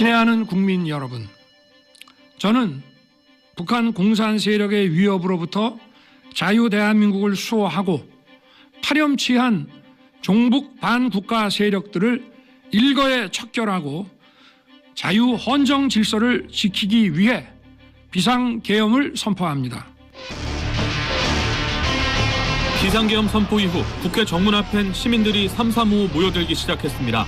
친애하는 국민 여러분, 저는 북한 공산 세력의 위협으로부터 자유 대한민국을 수호하고 파렴치한 종북 반국가 세력들을 일거에 척결하고 자유 헌정 질서를 지키기 위해 비상계엄을 선포합니다. 비상계엄 선포 이후 국회 정문 앞엔 시민들이 삼삼오오 모여들기 시작했습니다.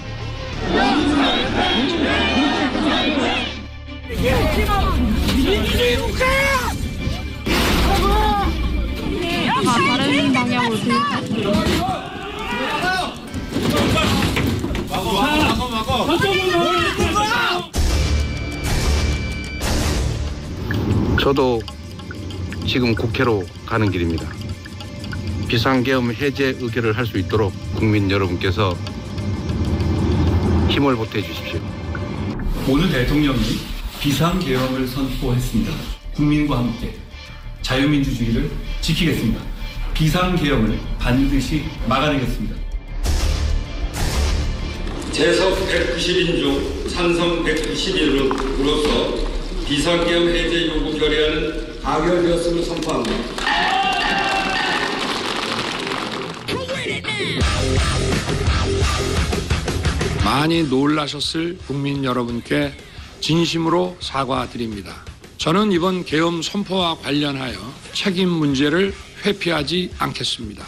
다른 방향으로 저도 지금 국회로 가는 길입니다. 비상계엄 해제 의결을 할 수 있도록 국민 여러분께서 힘을 보태 주십시오. 오늘 대통령이 비상계엄을 선포했습니다. 국민과 함께 자유민주주의를 지키겠습니다. 비상계엄을 반드시 막아내겠습니다. 재석 190인 중 찬성 191으로서 비상계엄 해제 요구 결의안은 가결되었음을 선포합니다. 많이 놀라셨을 국민 여러분께 진심으로 사과드립니다. 저는 이번 계엄 선포와 관련하여 책임 문제를 회피하지 않겠습니다.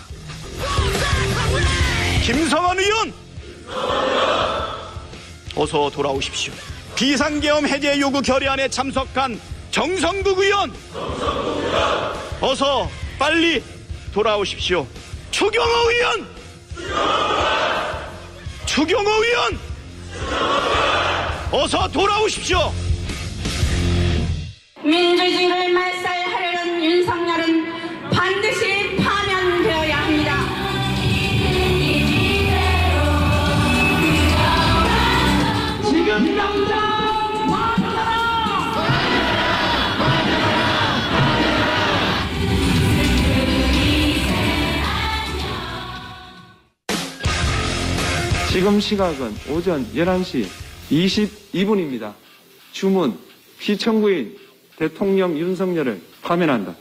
김성환 의원! 어서 돌아오십시오. 비상계엄 해제 요구 결의안에 참석한 정성국 의원! 어서 빨리 돌아오십시오. 추경호 의원! 추경호 의원! 어서 돌아오십시오. 민주주의를 말살하려는 윤석열은 반드시 파면되어야 합니다. 지금 당장 막아라! 지금 시각은 오전 11시 22분입니다. 주문 피청구인 대통령 윤석열을 파면한다.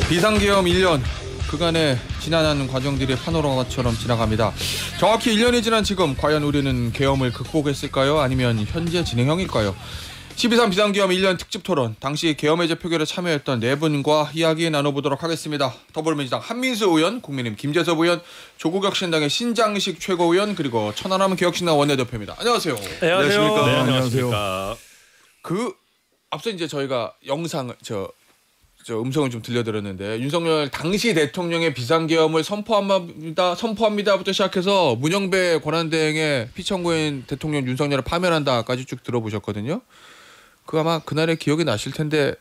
비상계엄 1년, 그간의 지난한 과정들이 파노라마처럼 지나갑니다. 정확히 1년이 지난 지금 과연 우리는 계엄을 극복했을까요? 아니면 현재 진행형일까요? 12.3 비상계엄 1년 특집 토론, 당시 계엄 해제 표결에 참여했던 네 분과 이야기 나눠보도록 하겠습니다. 더불어민주당 한민수 의원, 국민의힘 김재섭 의원, 조국혁신당의 신장식 최고위원, 그리고 천안함 개혁신당 원내대표입니다. 안녕하세요. 안녕하십니까. 네, 안녕하세요. 앞서 이제 저희가 영상 저 음성을 좀 들려드렸는데, 윤석열 당시 대통령의 비상계엄을 선포합니다부터 시작해서 문영배 권한대행의 피청구인 대통령 윤석열을 파면한다까지 쭉 들어보셨거든요. 아마 그날의 기억이 나실 텐데,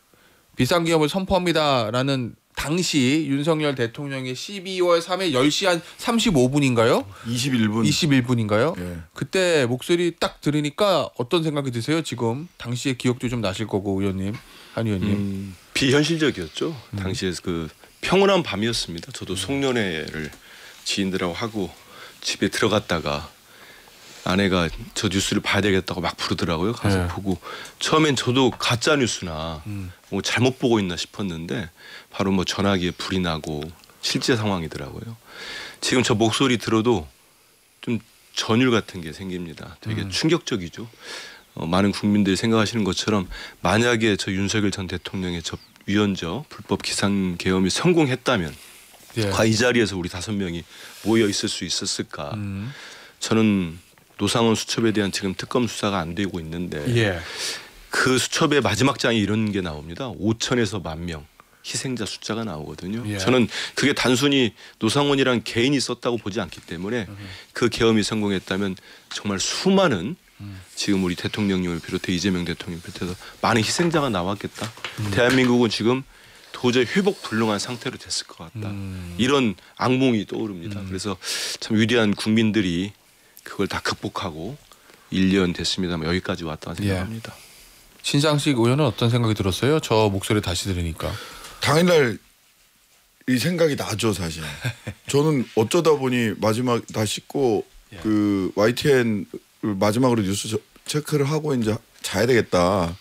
비상계엄을 선포합니다라는 당시 윤석열 대통령의 12월 3일 10시 한 35분인가요? 21분인가요? 예. 그때 목소리 딱 들으니까 어떤 생각이 드세요? 지금 당시의 기억도 좀 나실 거고, 의원님, 한 의원님. 비현실적이었죠. 당시에 그 평온한 밤이었습니다. 저도 송년회를 지인들하고 하고 집에 들어갔다가 아내가 저 뉴스를 봐야 되겠다고 막 부르더라고요. 가서 보고 처음엔 저도 가짜 뉴스나 뭐 잘못 보고 있나 싶었는데 바로 뭐 전화기에 불이 나고 실제 상황이더라고요. 지금 저 목소리 들어도 좀 전율 같은 게 생깁니다. 되게 충격적이죠. 많은 국민들이 생각하시는 것처럼 만약에 저 윤석열 전 대통령의 저 위헌적 불법 비상계엄이 성공했다면 과연 이 자리에서 우리 5명이 모여 있을 수 있었을까? 저는 노상원 수첩에 대한 지금 특검 수사가 안 되고 있는데 그 수첩의 마지막 장에 이런 게 나옵니다. 5천에서 10,000명 희생자 숫자가 나오거든요. 저는 그게 단순히 노상원이란 개인이 썼다고 보지 않기 때문에 그 계엄이 성공했다면 정말 수많은 지금 우리 대통령님을 비롯해 이재명 대통령 비롯해서 많은 희생자가 나왔겠다. 대한민국은 지금 도저히 회복 불능한 상태로 됐을 것 같다. 이런 악몽이 떠오릅니다. 그래서 참 위대한 국민들이 그걸 다 극복하고 1년 됐습니다만 여기까지 왔다고 생각합니다. 신상식 의원은 어떤 생각이 들었어요? 저 목소리 다시 들으니까. 당일날 이 생각이 나죠 사실. 저는 어쩌다 보니 마지막 다 씻고 그 YTN 마지막으로 뉴스 체크를 하고 이제 자야 되겠다.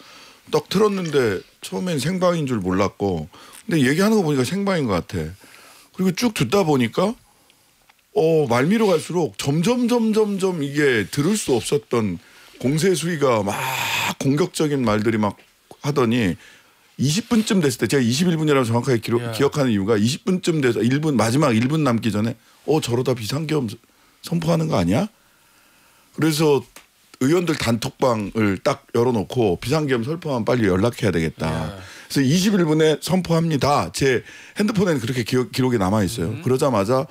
딱 틀었는데 처음엔 생방인 줄 몰랐고, 근데 얘기하는 거 보니까 생방인 것 같아. 그리고 쭉 듣다 보니까 말미로 갈수록 점점 이게 들을 수 없었던 공세 수위가 막 공격적인 말들이 막 하더니 20분쯤 됐을 때, 제가 21분이라고 정확하게 기억하는 이유가 20분쯤 돼서 마지막 1분 남기 전에 저러다 비상계엄 선포하는 거 아니야? 그래서 의원들 단톡방을 딱 열어놓고 비상계엄 선포하면 빨리 연락해야 되겠다. 그래서 21분에 선포합니다. 제 핸드폰에는 그렇게 기록이 남아있어요. 그러자마자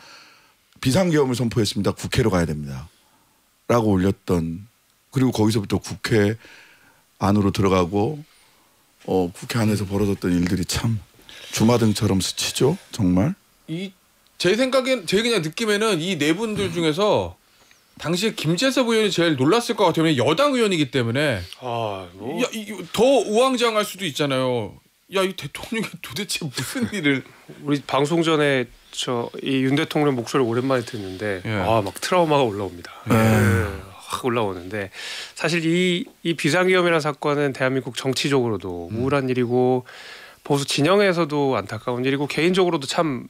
비상계엄을 선포했습니다. 국회로 가야 됩니다. 라고 올렸던, 그리고 거기서부터 국회 안으로 들어가고 국회 안에서 벌어졌던 일들이 참 주마등처럼 스치죠. 정말. 제 생각엔, 제 그냥 느낌에는 이 네 분들 중에서 당시에 김재섭 의원이 제일 놀랐을 것 같아요. 여당 의원이기 때문에. 더 우왕좌왕할 수도 있잖아요. 야, 이 대통령이 도대체 무슨 일을. 우리 방송 전에 이 윤 대통령 목소리 오랜만에 듣는데 막 트라우마가 올라옵니다. 확 올라오는데, 사실 이 비상계엄이라는 사건은 대한민국 정치적으로도 우울한 일이고 보수 진영에서도 안타까운 일이고 개인적으로도 참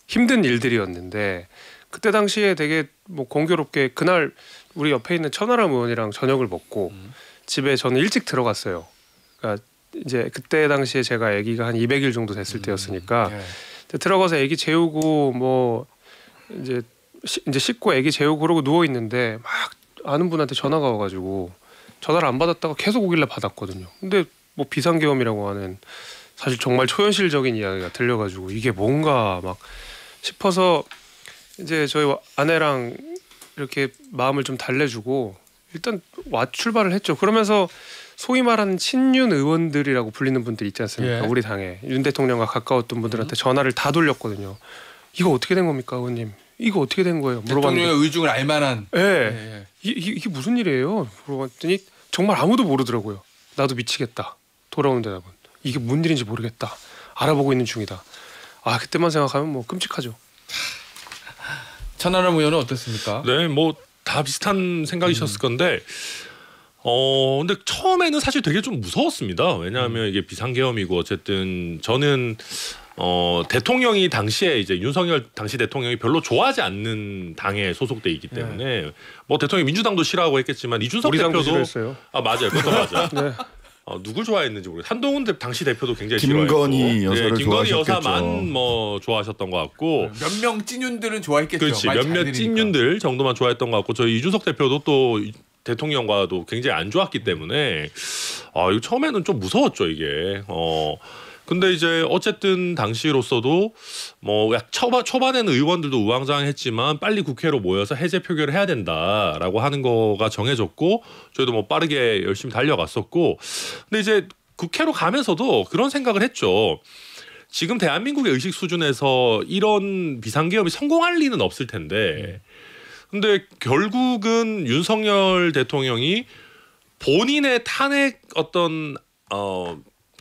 힘든 일들이었는데, 그때 당시에 되게 공교롭게 그날 우리 옆에 있는 천하람 의원이랑 저녁을 먹고 집에 저는 일찍 들어갔어요. 그러니까 이제 그때 당시에 제가 아기가 한 200일 정도 됐을 때였으니까 들어가서 아기 재우고 이제 씻고 아기 재우고 그러고 누워 있는데 막 아는 분한테 전화가 와가지고 전화를 안 받았다가 계속 오길래 받았거든요. 근데 비상계엄이라고 하는 사실 정말 초현실적인 이야기가 들려가지고 이게 뭔가 막 싶어서 이제 저희 아내랑 이렇게 마음을 좀 달래주고 일단 출발을 했죠. 그러면서 소위 말하는 친윤 의원들이라고 불리는 분들 있지 않습니까? 우리 당에 윤 대통령과 가까웠던 분들한테 전화를 다 돌렸거든요. 이거 어떻게 된 겁니까, 의원님? 이거 어떻게 된 거예요? 물어봤는데 대통령의 의중을 알만한. 이게 무슨 일이에요? 물어봤더니 정말 아무도 모르더라고요. 나도 미치겠다. 돌아오는 대답은 이게 뭔 일인지 모르겠다. 알아보고 있는 중이다. 그때만 생각하면 끔찍하죠. 천하람 의원은 어땠습니까? 네, 다 비슷한 생각이셨을 건데, 근데 처음에는 사실 되게 좀 무서웠습니다. 왜냐하면 이게 비상계엄이고 어쨌든 저는 대통령이 당시에 이제 윤석열 당시 대통령이 별로 좋아하지 않는 당에 소속돼 있기 때문에 대통령이 민주당도 싫어하고 했겠지만 이준석 대표도 싫어했어요. 맞아요, 그것도 맞아. 네. 누굴 좋아했는지 모르겠어요. 한동훈 당시 대표도 굉장히 김건희 싫어했고, 여사를 김건희 좋아하셨겠죠. 여사만 좋아하셨던 것 같고, 몇 명 찐윤들은 좋아했겠죠. 그렇지, 몇몇 찐윤들 정도만 좋아했던 것 같고, 저희 이준석 대표도 또 대통령과도 굉장히 안 좋았기 때문에 이거 처음에는 좀 무서웠죠 이게. 근데 이제 어쨌든 당시로서도 초반에는 의원들도 우왕좌왕했지만 빨리 국회로 모여서 해제 표결을 해야 된다라고 하는 거가 정해졌고, 저희도 빠르게 열심히 달려갔었고, 근데 이제 국회로 가면서도 그런 생각을 했죠. 지금 대한민국의 의식 수준에서 이런 비상계엄이 성공할 리는 없을 텐데, 근데 결국은 윤석열 대통령이 본인의 탄핵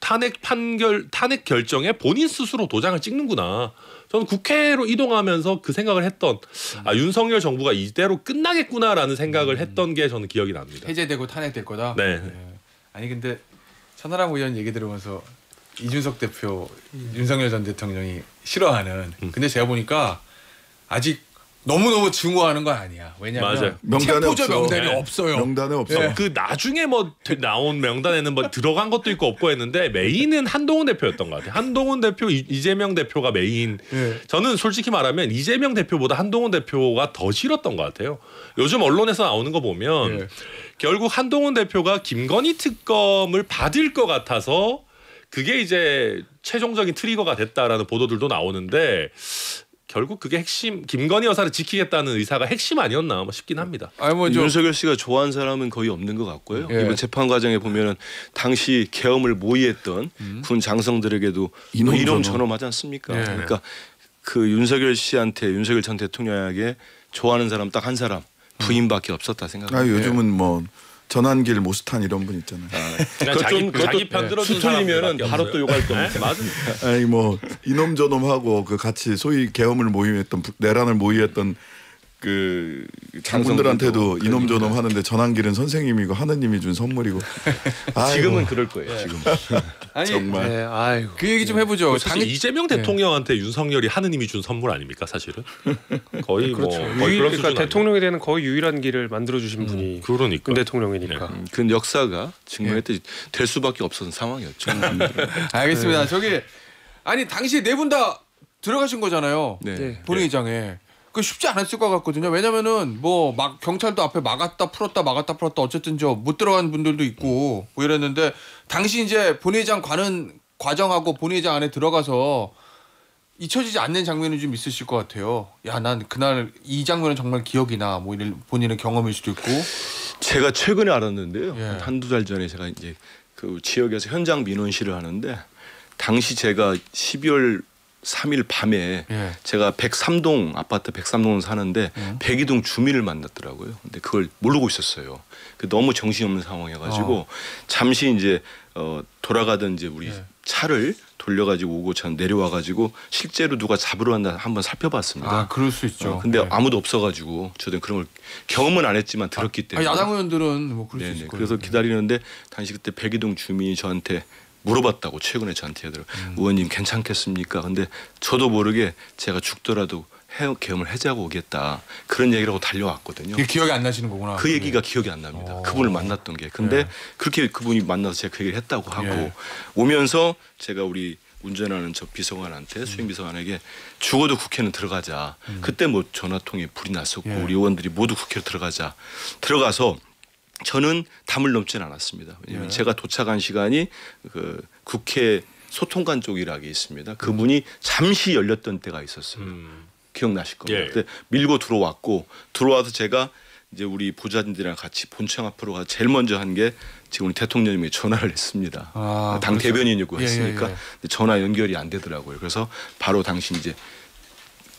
탄핵 결정에 본인 스스로 도장을 찍는구나. 저는 국회로 이동하면서 그 생각을 했던, 윤석열 정부가 이대로 끝나겠구나라는 생각을 했던 게 저는 기억이 납니다. 해제되고 탄핵될 거다. 네. 아니 근데 천하람 의원 얘기 들으면서 이준석 대표, 윤석열 전 대통령이 싫어하는. 근데 제가 보니까 아직 너무너무 증오하는 건 아니야. 왜냐하면 체포자 명단이 없어요. 명단에 없어. 그 나중에 나온 명단에는 들어간 것도 있고 없고 했는데 메인은 한동훈 대표였던 것 같아요. 한동훈 대표, 이재명 대표가 메인. 저는 솔직히 말하면 이재명 대표보다 한동훈 대표가 더 싫었던 것 같아요. 요즘 언론에서 나오는 거 보면 결국 한동훈 대표가 김건희 특검을 받을 것 같아서 그게 이제 최종적인 트리거가 됐다라는 보도들도 나오는데, 결국 그게 핵심, 김건희 여사를 지키겠다는 의사가 핵심 아니었나 싶긴 합니다. 윤석열 씨가 좋아하는 사람은 거의 없는 것 같고요. 이번 재판 과정에 보면은 당시 계엄을 모의했던 군 장성들에게도 이놈 저놈 하지 않습니까? 그러니까 그 윤석열 씨한테, 윤석열 전 대통령에게 좋아하는 사람 딱 한 사람, 부인밖에 없었다 생각합니다. 요즘은 전환길 모스탄 이런 분 있잖아요. 자기 편 들어준 틀리면은 바로 또 욕할 겁니다. 맞습니다. 아니 뭐 이놈 저놈하고 그 같이 소위 계엄을 모임했던 내란을 모의했던 그 장군들한테도 이놈 저놈 하는데 전환길은 선생님이고 하느님이 준 선물이고. 지금은 그럴 거예요. 지금. 아니 정말. 네, 아이고. 그 얘기 좀 해보죠. 사실 이재명 대통령한테 윤석열이 하느님이 준 선물 아닙니까 사실은? 거의 그렇죠. 뭐 거의 그런 수준 그러니까 대통령에 대한 거의 유일한 길을 만들어 주신 분이 그러니까 윤 대통령이니까. 그 역사가 증명했듯이 될 수밖에 없었던 상황이었죠. 알겠습니다. 저기 아니 당시 네 분 다 들어가신 거잖아요. 네. 본회의장에. 그 쉽지 않았을 것 같거든요. 왜냐면은 뭐 막 경찰도 앞에 막았다 풀었다 어쨌든 저 못 들어간 분들도 있고 뭐 이랬는데 당시 이제 본회의장 가는 과정하고 본회의장 안에 들어가서 잊혀지지 않는 장면이 좀 있으실 것 같아요. 야, 난 그날 이 장면은 정말 기억이 나. 뭐 본인의 경험일 수도 있고. 제가 최근에 알았는데요. 한두 달 전에 제가 이제 그 지역에서 현장 민원실을 하는데 당시 제가 12월 3일 밤에 제가 103동 아파트 103동을 사는데 102동 주민을 만났더라고요. 근데 그걸 모르고 있었어요. 너무 정신없는 상황이어가지고 잠시 이제 돌아가던 이제 우리 차를 돌려가지고 오고 전 내려와가지고 실제로 누가 잡으러 왔나 한번 살펴봤습니다. 아, 그럴 수 있죠. 근데 아무도 없어가지고 저도 그런 걸 경험은 안 했지만 들었기 때문에. 야당 의원들은 뭐 그럴 수 있을 거예요. 그래서 기다리는데 당시 그때 102동 주민이 저한테 물어봤다고 최근에 저한테 하더라고요. 의원님 괜찮겠습니까? 근데 저도 모르게 제가 죽더라도 계엄을 해제하고 오겠다 그런 얘기를 하고 달려왔거든요. 그게 기억이 안 나시는 거구나. 그 얘기가 기억이 안 납니다. 그분을 만났던 게. 근데 그렇게 그분이 만나서 제가 그 얘기를 했다고 하고 오면서 제가 우리 운전하는 저 비서관한테 수행 비서관에게 죽어도 국회는 들어가자. 그때 뭐 전화통에 불이 났었고 우리 의원들이 모두 국회로 들어가서 저는 담을 넘지는 않았습니다. 왜냐하면 제가 도착한 시간이 그 국회 소통관 쪽이라고 있습니다. 그분이 잠시 열렸던 때가 있었어요. 기억나실 겁니다. 그때 밀고 들어와서 제가 이제 우리 보좌진들이랑 같이 본청 앞으로 가서 제일 먼저 한 게 지금 우리 대통령님이 전화를 했습니다. 당 그렇죠. 대변인이고 했으니까 전화 연결이 안 되더라고요. 그래서 바로 당시 이제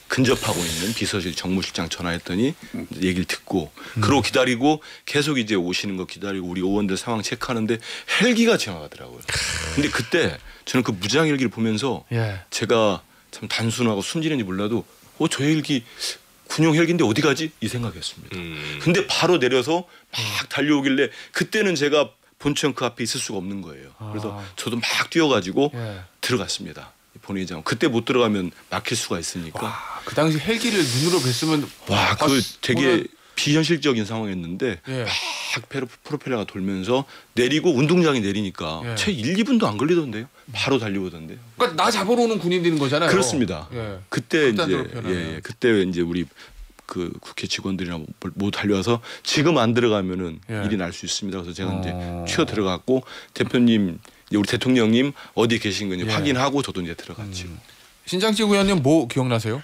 근접하고 있는 비서실 정무실장 전화했더니 얘기를 듣고 그러고 기다리고 계속 이제 오시는 거 기다리고 우리 의원들 상황 체크하는데 헬기가 지나가더라고요. 근데 그때 저는 그 무장 헬기를 보면서 제가 참 단순하고 순진한지 몰라도 저 헬기 군용 헬기인데 어디 가지? 이 생각이었습니다. 근데 바로 내려서 막 달려오길래 그때는 제가 본청 그 앞에 있을 수가 없는 거예요. 그래서 저도 막 뛰어가지고 들어갔습니다. 본회의장. 그때 못 들어가면 막힐 수가 있으니까. 와, 그 당시 헬기를 눈으로 뵀으면 와, 그 되게 비현실적인 상황이었는데 막 프로펠러가 돌면서 내리고 운동장에 내리니까 채 1, 2분도 안 걸리던데요. 바로 달려오던데요. 그러니까 나 잡으러 오는 군인들인 거잖아요. 그렇습니다. 그때 이제 우리 그 국회 직원들이랑 모두 달려와서 지금 안 들어가면은 일이 날 수 있습니다. 그래서 제가 이제 튀어 들어갔고 대표님 우리 대통령님 어디 계신 건지 확인하고 저도 이제 들어갔죠. 신장식 의원님 뭐 기억나세요?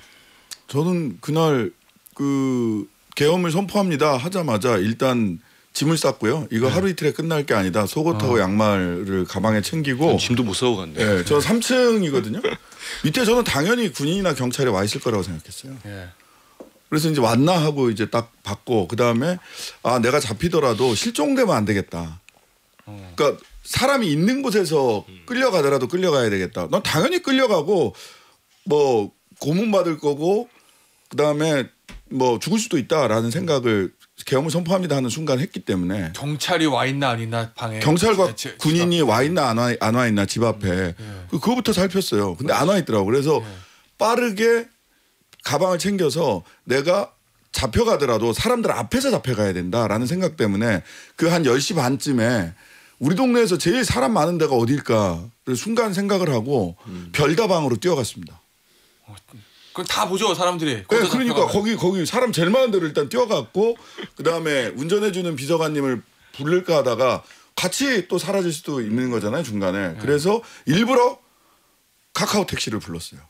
저는 그날 그 계엄을 선포합니다 하자마자 일단 짐을 쌌고요. 이거 하루 이틀에 끝날 게 아니다. 속옷하고 양말을 가방에 챙기고. 짐도 못 싸고 갔네. 네, 저 3층이거든요. 밑에 저는 당연히 군인이나 경찰이 와 있을 거라고 생각했어요. 그래서 이제 왔나 하고 이제 딱 봤고 그 다음에 내가 잡히더라도 실종되면 안 되겠다. 그러니까 사람이 있는 곳에서 끌려가더라도 끌려가야 되겠다. 난 당연히 끌려가고 뭐 고문 받을 거고 그다음에 뭐 죽을 수도 있다라는 생각을 계엄을 선포합니다 하는 순간 했기 때문에 경찰이 와 있나 안 있나 방에 경찰과 군인이 와 있나 안 와 있나 집 앞에 그거부터 살폈어요. 근데 안 와 있더라고. 그래서 빠르게 가방을 챙겨서 내가 잡혀가더라도 사람들 앞에서 잡혀가야 된다라는 생각 때문에 그 한 10시 반쯤에 우리 동네에서 제일 사람 많은 데가 어딜까를 순간 생각을 하고 별다방으로 뛰어갔습니다. 그럼 다 보죠 사람들이. 네, 그러니까 거기 사람 제일 많은 데로 일단 뛰어갔고 그 다음에 운전해주는 비서관님을 부를까 하다가 같이 또 사라질 수도 있는 거잖아요 중간에. 그래서 일부러 카카오 택시를 불렀어요.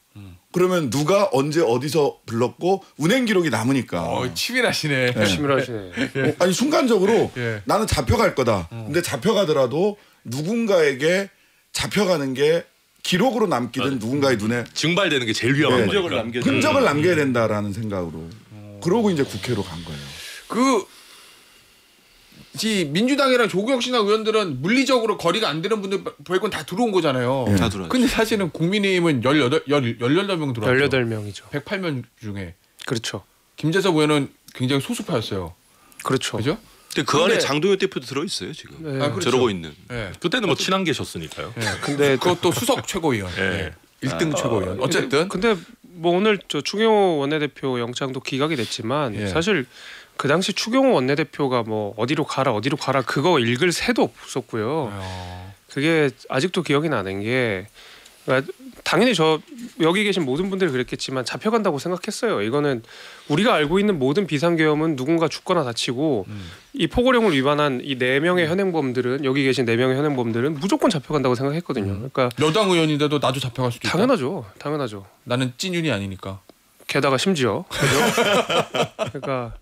그러면 누가 언제 어디서 불렀고 운행 기록이 남으니까. 치밀하시네. 치밀하시네. 아니 순간적으로 나는 잡혀갈 거다. 근데 잡혀가더라도 누군가에게 잡혀가는 게 기록으로 남기든 누군가의 눈에 증발되는 게 제일 위험한 거니까. 흔적을 남겨야 된다라는 생각으로. 그러고 이제 국회로 간 거예요. 그 이 민주당이랑 조국혁신당 의원들은 물리적으로 거리가 안 되는 분들 말고는 다 들어온 거잖아요. 다 들어왔죠. 근데 사실은 국민의힘은 18명 들어왔죠. 18명이죠. 108명 중에. 그렇죠. 김재섭 의원은 굉장히 소수파였어요. 그렇죠. 그죠? 근데 그 안에 장동혁 대표도 들어 있어요 지금. 네. 아, 그렇죠. 저러고 있는. 네. 그때는 뭐 친한 계셨으니까요. 네. 근데 그것도 수석 최고위원. 네. 1등 최고위원. 어쨌든. 근데 뭐 오늘 저 추경호 원내대표 영장도 기각이 됐지만 예. 사실 사실 그 당시 추경호 원내대표가 뭐 어디로 가라 그거 읽을 새도 없었고요. 그게 아직도 기억이 나는 게 그러니까 당연히 저 여기 계신 모든 분들이 그랬겠지만 잡혀간다고 생각했어요. 이거는 우리가 알고 있는 모든 비상계엄은 누군가 죽거나 다치고 이 포고령을 위반한 이 4명의 현행범들은 여기 계신 4명의 현행범들은 무조건 잡혀간다고 생각했거든요. 그러니까 여당 의원인데도 나도 잡혀갈 수도 있다. 당연하죠. 나는 찐윤이 아니니까. 게다가 심지어 그러니까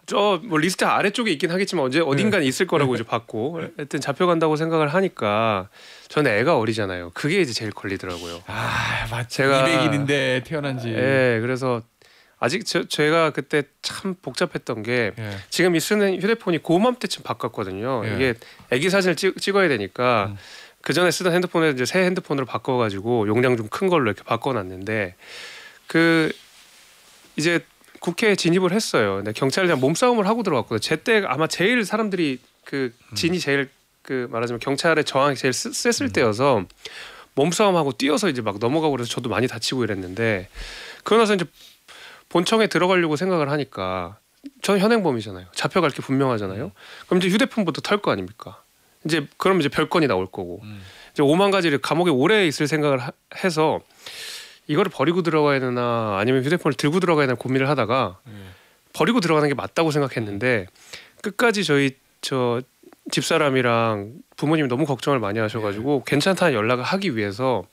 저 뭐 리스트 아래쪽에 있긴 하겠지만 어딘가는 있을 거라고 이제 봤고 하여튼 잡혀간다고 생각을 하니까 저는 애가 어리잖아요. 그게 이제 제일 걸리더라고요. 아, 맞지. 제가 200일인데 태어난 지. 예, 그래서 아직 제가 그때 참 복잡했던 게 지금 이 쓰는 휴대폰이 고맘때쯤 바꿨거든요. 이게 애기 사진을 찍어야 되니까 그 전에 쓰던 핸드폰을 이제 새 핸드폰으로 바꿔가지고 용량 좀 큰 걸로 이렇게 바꿔놨는데 그 이제 국회에 진입을 했어요. 근데 경찰이랑 몸싸움을 하고 들어갔거든요. 제때 아마 제일 사람들이 그 진이 제일 그 말하자면 경찰의 저항이 제일 셌을 때여서 몸싸움하고 뛰어서 이제 막 넘어가고 그래서 저도 많이 다치고 이랬는데 그러고 나서 이제 본청에 들어가려고 생각을 하니까 저는 현행범이잖아요. 잡혀갈 게 분명하잖아요. 그럼 이제 휴대폰부터 털 거 아닙니까? 이제 그럼 이제 별건이 나올 거고 이제 5만 가지를 감옥에 오래 있을 생각을 해서 이거를 버리고 들어가야 되나 아니면 휴대폰을 들고 들어가야 되나 고민을 하다가 버리고 들어가는 게 맞다고 생각했는데 끝까지 저 집사람이랑 부모님이 너무 걱정을 많이 하셔가지고 괜찮다는 연락을 하기 위해서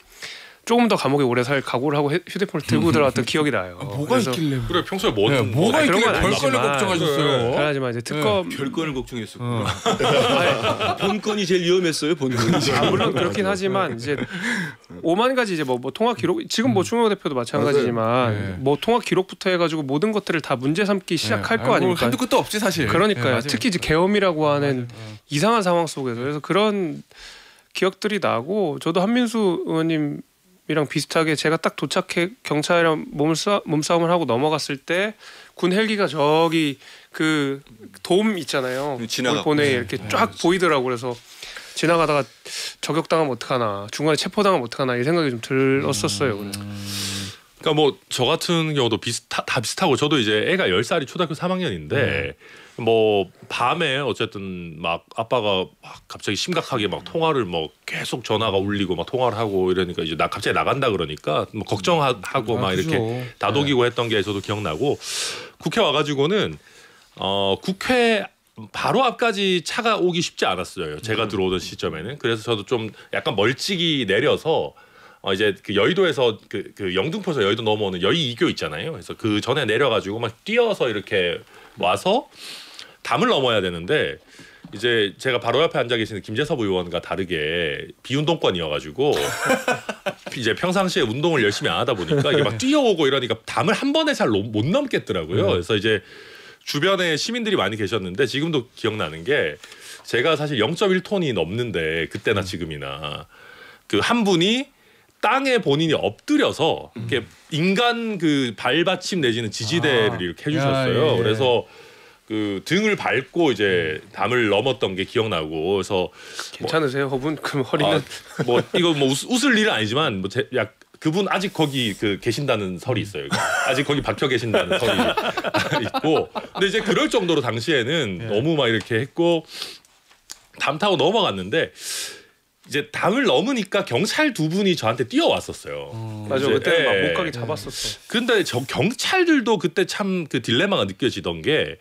조금 더 감옥에 오래 살 각오를 하고 휴대폰을 들고 들어갔던 기억이 나요. 뭐가 있길래? 그래 평소에 뭐가 있길래 별건을 걱정하셨어요? 하지만 이제 특검 별건을 걱정했었구나. 본건이 제일 위험했어요. 본건이. 물론 그렇긴 하지만 이제 5만 가지 이제 뭐 통화 기록 지금 뭐 추경호 대표도 마찬가지지만 뭐 통화 기록부터 해가지고 모든 것들을 다 문제 삼기 시작할 거 아닙니까? 한두 끝도 없지 사실. 그러니까요. 특히 이제 계엄이라고 하는 이상한 상황 속에서 그래서 그런 기억들이 나고 저도 한민수 의원님 이랑 비슷하게 제가 딱 도착해 경찰이랑 몸싸움을 하고 넘어갔을 때 군 헬기가 저기 그 돔 있잖아요. 보내 이렇게 쫙 보이더라고. 그래서 지나가다가 저격당하면 어떡하나 중간에 체포당하면 어떡하나 이 생각이 좀 들었었어요. 그러니까 뭐 저 같은 경우도 다 비슷하고 저도 이제 애가 10살이 초등학교 3학년인데 뭐 밤에 어쨌든 막 아빠가 막 갑자기 심각하게 막 통화를 뭐 계속 전화가 울리고 막 통화를 하고 이러니까 이제 갑자기 나간다 그러니까 뭐 걱정하고 막 이렇게 다독이고 했던 게 저도 기억나고 국회 와가지고는 국회 바로 앞까지 차가 오기 쉽지 않았어요. 제가 들어오던 시점에는. 그래서 저도 좀 약간 멀찍이 내려서 이제 그 여의도에서 그 영등포에서 여의도 넘어오는 여의 2교 있잖아요. 그래서 그 전에 내려가지고 막 뛰어서 이렇게 와서 담을 넘어야 되는데 이제 제가 바로 옆에 앉아 계시는 김재섭 의원과 다르게 비운동권이어가지고 이제 평상시에 운동을 열심히 안 하다 보니까 이게 막 뛰어오고 이러니까 담을 한 번에 잘 못 넘겠더라고요. 그래서 이제 주변에 시민들이 많이 계셨는데 지금도 기억나는 게 제가 사실 0.1톤이 넘는데 그때나 지금이나 그 한 분이 땅에 본인이 엎드려서 이렇게 인간 그 발받침 내지는 지지대를 이렇게 해주셨어요. 그래서 그 등을 밟고 이제 담을 넘었던 게 기억나고 그래서 괜찮으세요, 허분? 그럼 허리는 뭐 이거 뭐 웃을 일은 아니지만 뭐 그분 아직 거기 계신다는 설이 있어요. 아직 거기 박혀 계신다는 설이 있고 근데 이제 그럴 정도로 당시에는 너무 막 이렇게 했고 담 타고 넘어갔는데. 이제 담을 넘으니까 경찰 2분이 저한테 뛰어왔었어요. 맞아, 그때 막 못 가게 잡았었어. 근데 경찰들도 그때 참 그 딜레마가 느껴지던 게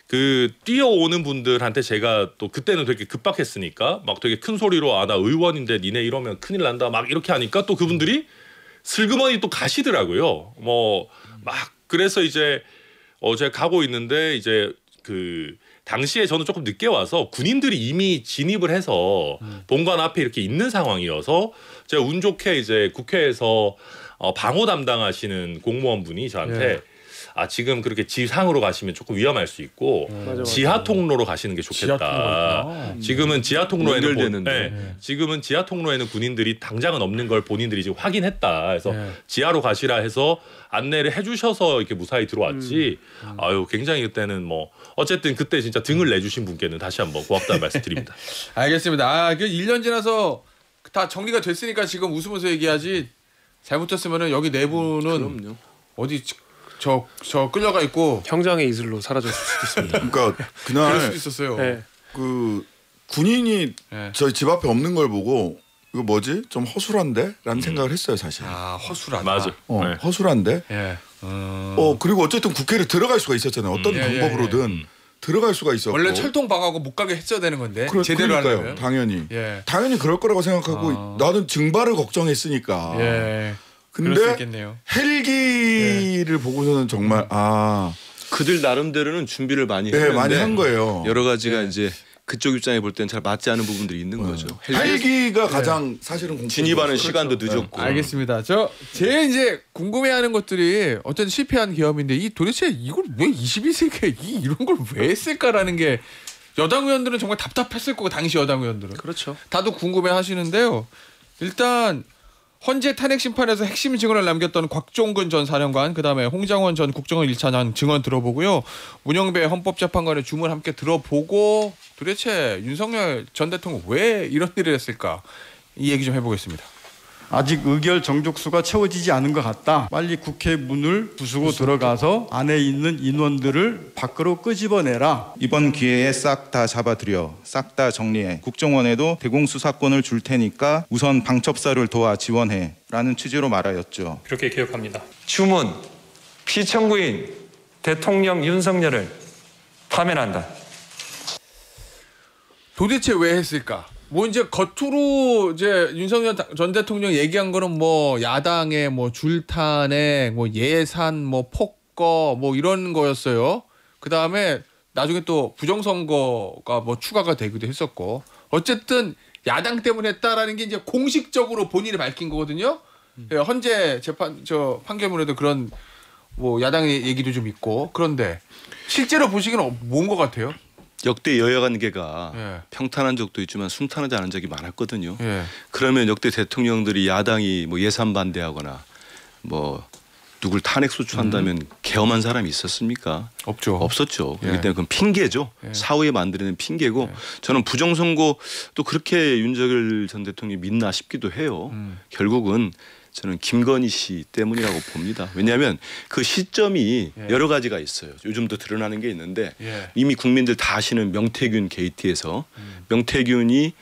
그 뛰어오는 분들한테 제가 또 그때는 되게 급박했으니까 막 되게 큰 소리로 나 의원인데 니네 이러면 큰일 난다 막 이렇게 하니까 또 그분들이 슬그머니 또 가시더라고요. 뭐 막 그래서 이제 제가 가고 있는데 이제 그 당시에 저는 조금 늦게 와서 군인들이 이미 진입을 해서 본관 앞에 이렇게 있는 상황이어서 제가 운 좋게 이제 국회에서 방호 담당하시는 공무원분이 저한테 지금 그렇게 지상으로 가시면 조금 위험할 수 있고 지하 통로로 가시는 게 좋겠다. 지금은 지하 통로에는 지금은 지하 통로에는 군인들이 당장은 없는 걸 본인들이 지금 확인했다. 그래서 지하로 가시라 해서 안내를 해주셔서 이렇게 무사히 들어왔지. 아유 굉장히 그때는 뭐 어쨌든 그때 진짜 등을 내주신 분께는 다시 한번 고맙다는 말씀드립니다. 알겠습니다. 1년 지나서 다 정리가 됐으니까 지금 웃으면서 얘기하지. 잘못했으면은 여기 내부는 어디 저 끌려가 있고 형장의 이슬로 사라졌을 수도 있습니다. 그러니까 그날 그럴 수도 있었어요. 네. 그 군인이 저희 집 앞에 없는 걸 보고 이거 뭐지? 좀 허술한데?라는 생각을 했어요, 사실. 허술하다. 맞아. 허술한데. 예. 그리고 어쨌든 국회를 들어갈 수가 있었잖아요. 어떤 방법으로든 들어갈 수가 있었고. 원래 철통 방하고 못 가게 했어야 되는 건데. 제대로 그러니까요. 하려면. 당연히. 예. 당연히 그럴 거라고 생각하고 나는 증발을 걱정했으니까. 예. 근데 있겠네요. 헬기를 보고서는 정말 그들 나름대로는 준비를 많이 했는데 많이 한 거예요. 여러 가지가 이제 그쪽 입장에 볼 때는 잘 맞지 않은 부분들이 있는 거죠. 헬기가 가장 사실은 진입하는 시간도 늦었고. 알겠습니다. 제 이제 궁금해하는 것들이 어쨌든 실패한 계엄인데 이 도대체 이걸 왜 21세기에 이런 걸 왜 했을까라는 게 여당 의원들은 정말 답답했을 거고 당시 여당 의원들은 그렇죠. 다들 궁금해하시는데요. 일단 헌재 탄핵 심판에서 핵심 증언을 남겼던 곽종근 전 사령관, 그다음에 홍장원 전 국정원 1차장 증언 들어보고요. 문영배 헌법재판관의 주문 함께 들어보고 도대체 윤석열 전 대통령 왜 이런 일을 했을까 이 얘기 좀 해보겠습니다. 아직 의결 정족수가 채워지지 않은 것 같다. 빨리 국회 문을 부수고 들어가서 안에 있는 인원들을 밖으로 끄집어내라. 이번 기회에 싹 다 잡아들여 싹 다 정리해. 국정원에도 대공수사권을 줄 테니까 우선 방첩사를 도와 지원해 라는 취지로 말하였죠. 그렇게 기억합니다. 주문 피청구인 대통령 윤석열을 파면한다. 도대체 왜 했을까? 뭐 이제 겉으로 이제 윤석열 전 대통령 얘기한 거는 뭐 야당의 뭐 줄탄핵, 뭐 예산, 뭐 폭거, 뭐 이런 거였어요. 그 다음에 나중에 또 부정선거가 뭐 추가가 되기도 했었고, 어쨌든 야당 때문에 했다라는 게 이제 공식적으로 본인이 밝힌 거거든요. 헌재 재판 판결문에도 그런 뭐 야당의 얘기도 좀 있고. 그런데 실제로 보시기는 뭔 것 같아요? 역대 여야 관계가 평탄한 적도 있지만 순탄하지 않은 적이 많았거든요. 예. 그러면 역대 대통령들이 야당이 뭐 예산 반대하거나 뭐 누굴 탄핵 소추한다면 계엄한 사람이 있었습니까? 없었죠. 그렇기 때문에 그건 핑계죠. 사후에 만들어낸 핑계고 저는 부정선거도 그렇게 윤석열 전 대통령이 믿나 싶기도 해요. 결국은 저는 김건희 씨 때문이라고 봅니다. 왜냐하면 그 시점이 여러 가지가 있어요. 요즘도 드러나는 게 있는데 이미 국민들 다 아시는 명태균 게이트에서 명태균이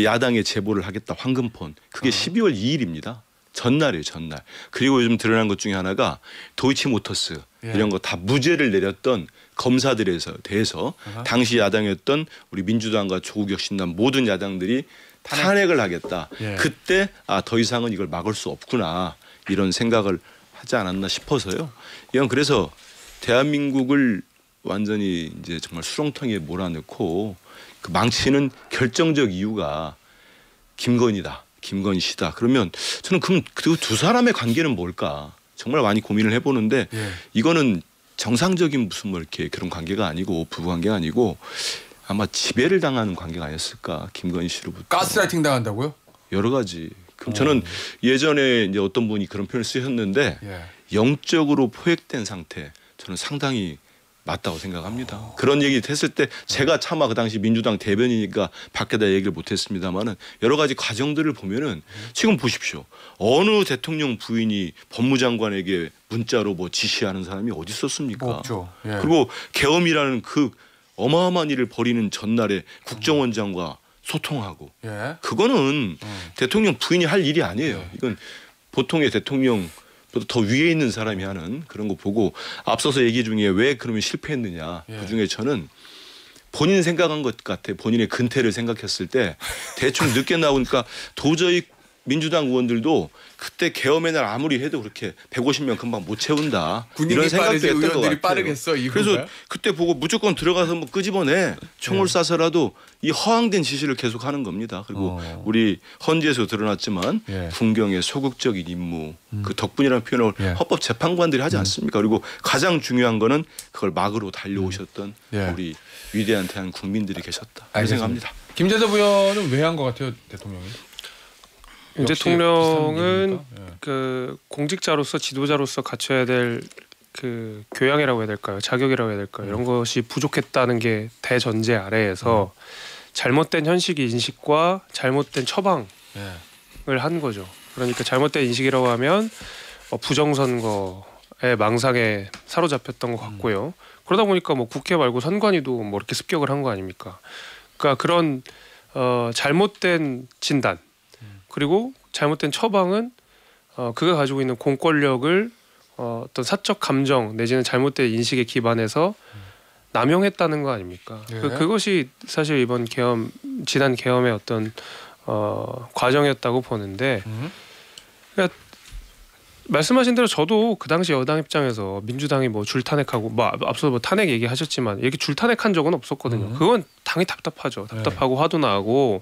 야당에 제보를 하겠다 황금폰 그게 12월 2일입니다. 전날이에요. 전날. 그리고 요즘 드러난 것 중에 하나가 도이치모터스 이런 거 다 무죄를 내렸던 검사들에 대해서 당시 야당이었던 우리 민주당과 조국혁 신당 모든 야당들이 탄핵을 하겠다. 그때 더 이상은 이걸 막을 수 없구나 이런 생각을 하지 않았나 싶어서요. 이건 그래서 대한민국을 완전히 이제 정말 수렁텅이에 몰아넣고 그 망치는 결정적 이유가 김건희다. 김건희 씨다. 그러면 저는 그럼 그 두 사람의 관계는 뭘까? 정말 많이 고민을 해보는데 이거는 정상적인 무슨 뭐 이렇게 그런 관계가 아니고 부부 관계가 아니고 아마 지배를 당하는 관계가 아니었을까 김건희 씨로부터. 가스라이팅 당한다고요? 여러 가지. 그럼 저는 예전에 이제 어떤 분이 그런 표현을 쓰셨는데 영적으로 포획된 상태. 저는 상당히 맞다고 생각합니다. 그런 얘기 했을 때 제가 차마 그 당시 민주당 대변이니까 밖에다 얘기를 못했습니다만은 여러 가지 과정들을 보면은 지금 보십시오. 어느 대통령 부인이 법무장관에게 문자로 뭐 지시하는 사람이 어디 있었습니까? 없죠. 그리고 계엄이라는 그 어마어마한 일을 벌이는 전날에 국정원장과 소통하고 그거는 대통령 부인이 할 일이 아니에요. 이건 보통의 대통령 더 위에 있는 사람이 하는 그런 거 보고 앞서서 얘기 중에 왜 그러면 실패했느냐 그중에 저는 본인 생각한 것 같아. 본인의 근태를 생각했을 때 대충 늦게 나오니까 도저히 민주당 의원들도 그때 계엄의 날 아무리 해도 그렇게 150명 금방 못 채운다. 군인이 이런 생각도 빠르지 했던 것 의원들이 같아요. 빠르겠어, 이거가? 그래서 그때 보고 무조건 들어가서 뭐 끄집어내 총을 쏴서라도 이 허황된 지시를 계속하는 겁니다. 그리고 우리 헌지에서 드러났지만 군경의 소극적인 임무 그 덕분이라는 표현을 헌법 재판관들이 하지 않습니까? 그리고 가장 중요한 거는 그걸 막으로 달려오셨던 우리 위대한 대한 국민들이 계셨다. 그렇게 생각합니다. 김재섭 의원은 왜 한 것 같아요, 대통령이? 윤 대통령은 그 공직자로서 지도자로서 갖춰야 될 그 교양이라고 해야 될까요? 자격이라고 해야 될까요? 이런 것이 부족했다는 게 대전제 아래에서 잘못된 현실 인식과 잘못된 처방을 한 거죠. 그러니까 잘못된 인식이라고 하면 부정선거의 망상에 사로잡혔던 것 같고요. 그러다 보니까 뭐 국회 말고 선관위도 뭐 이렇게 습격을 한 거 아닙니까? 그러니까 그런 잘못된 진단 그리고 잘못된 처방은 그가 가지고 있는 공권력을 어떤 사적 감정 내지는 잘못된 인식에 기반해서 남용했다는 거 아닙니까? 그것이 사실 이번 지난 계엄의 어떤 과정이었다고 보는데 그러니까 말씀하신 대로 저도 그 당시 여당 입장에서 민주당이 뭐 줄탄핵하고 뭐 앞서 뭐 탄핵 얘기하셨지만 이렇게 줄탄핵한 적은 없었거든요. 그건 당연히 답답하죠. 답답하고 화도 나고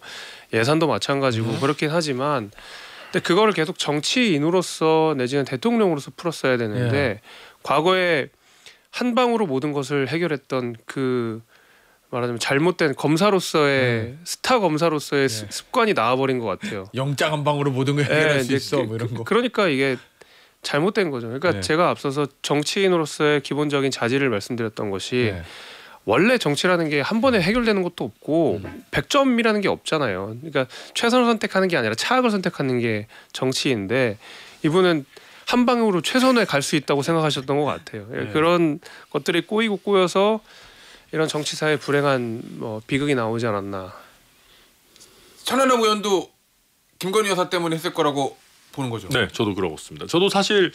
예산도 마찬가지고 그렇긴 하지만 근데 그거를 계속 정치인으로서 내지는 대통령으로서 풀었어야 되는데 과거에 한 방으로 모든 것을 해결했던 그 말하자면 잘못된 검사로서의 스타 검사로서의 습관이 나와버린 것 같아요. 영장 한 방으로 모든 걸 해결할 수 있어 뭐 이런 거. 그러니까 이게 잘못된 거죠. 그러니까 제가 앞서서 정치인으로서의 기본적인 자질을 말씀드렸던 것이 원래 정치라는 게 한 번에 해결되는 것도 없고 100점이라는 게 없잖아요. 그러니까 최선을 선택하는 게 아니라 차악을 선택하는 게 정치인데 이분은 한 방으로 최선에 갈 수 있다고 생각하셨던 것 같아요. 그런 것들이 꼬이고 꼬여서 이런 정치사에 불행한 뭐 비극이 나오지 않았나. 천하람 의원도 김건희 여사 때문에 했을 거라고 보는 거죠. 네, 저도 그러고 있습니다. 저도 사실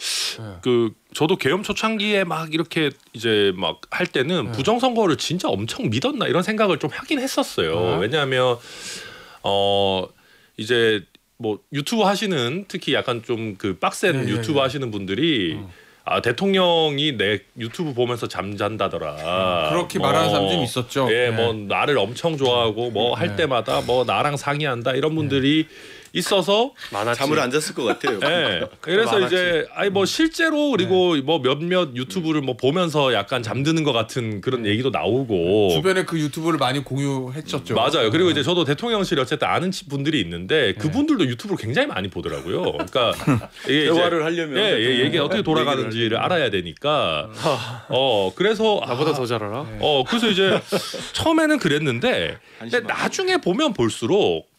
저도 계엄 초창기에 막 이렇게 이제 막 할 때는 부정선거를 진짜 엄청 믿었나 이런 생각을 좀 하긴 했었어요. 왜냐하면 이제 뭐 유튜브 하시는 특히 약간 좀 그 빡센 유튜브 하시는 분들이 대통령이 내 유튜브 보면서 잠잔다더라. 그렇게 말하는 사람 좀 있었죠. 뭐 나를 엄청 좋아하고 뭐 할 때마다 뭐 나랑 상의한다 이런 분들이 있어서 잠을 안 잤을 것 같아요. 그래서 이제 뭐 실제로 그리고 뭐 몇몇 유튜브를 뭐 보면서 약간 잠드는 것 같은 그런 얘기도 나오고 주변에 그 유튜브를 많이 공유했었죠. 맞아요. 그리고 이제 저도 대통령실 어쨌든 아는 분들이 있는데 그분들도 유튜브를 굉장히 많이 보더라고요. 그러니까 이게 대화를 하려면 이게 어떻게 돌아가는지를 알아야 되니까 그래서 나보다 더 잘 알아. 그래서 이제 처음에는 그랬는데 근데 나중에 보면 볼수록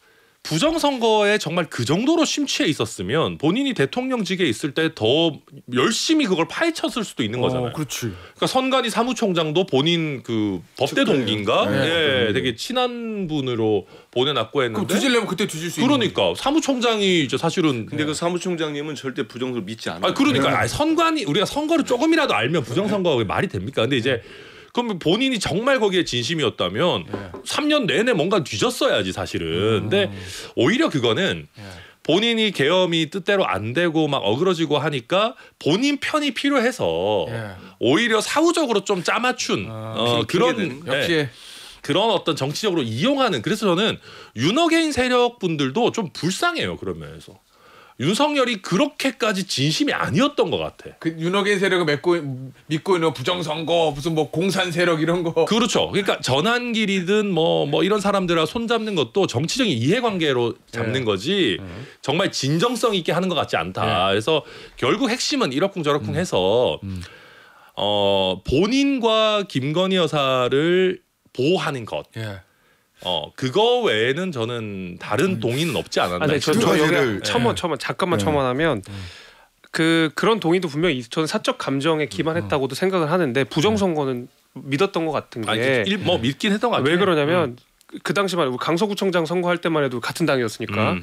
부정선거에 정말 그 정도로 심취해 있었으면 본인이 대통령직에 있을 때 더 열심히 그걸 파헤쳤을 수도 있는 거잖아요. 그렇지. 그러니까 선관위 사무총장도 본인 그 법대 동기인가? 되게 친한 분으로 보내놨고 했는데. 그럼 뒤질려면 그때 뒤질 수 있는. 그러니까 사무총장이 이제 사실은. 근데 그 사무총장님은 절대 부정선거 믿지 않아요. 그러니까 선관위 우리가 선거를 조금이라도 알면 부정선거가 말이 됩니까? 근데 이제. 그럼 본인이 정말 거기에 진심이었다면 3년 내내 뭔가 뒤졌어야지 사실은. 근데 오히려 그거는 본인이 계엄이 뜻대로 안 되고 막 어그러지고 하니까 본인 편이 필요해서 오히려 사후적으로 좀 짜맞춘 그런 역시 그런 어떤 정치적으로 이용하는. 그래서 저는 윤어게인 세력 분들도 좀 불쌍해요 그런 면에서. 윤석열이 그렇게까지 진심이 아니었던 것 같아. 그 윤어게인 세력을 믿고 있는 부정선거 무슨 뭐 공산 세력 이런 거. 그렇죠. 그러니까 전환길이든 뭐 이런 사람들하고 손잡는 것도 정치적인 이해관계로 잡는 거지 정말 진정성 있게 하는 것 같지 않다. 그래서 결국 핵심은 이러쿵저러쿵 해서 본인과 김건희 여사를 보호하는 것. 그거 외에는 저는 다른 동의는 없지 않았나. 네, 저 여기 잠깐만 첨언하면 그런 동의도 분명히 저는 사적 감정에 기반했다고도 생각을 하는데 부정선거는 믿었던 것 같은 게 뭐 믿긴 했던 것 같아요. 왜 그러냐면 그 당시만 해도 강서구청장 선거할 때만 해도 같은 당이었으니까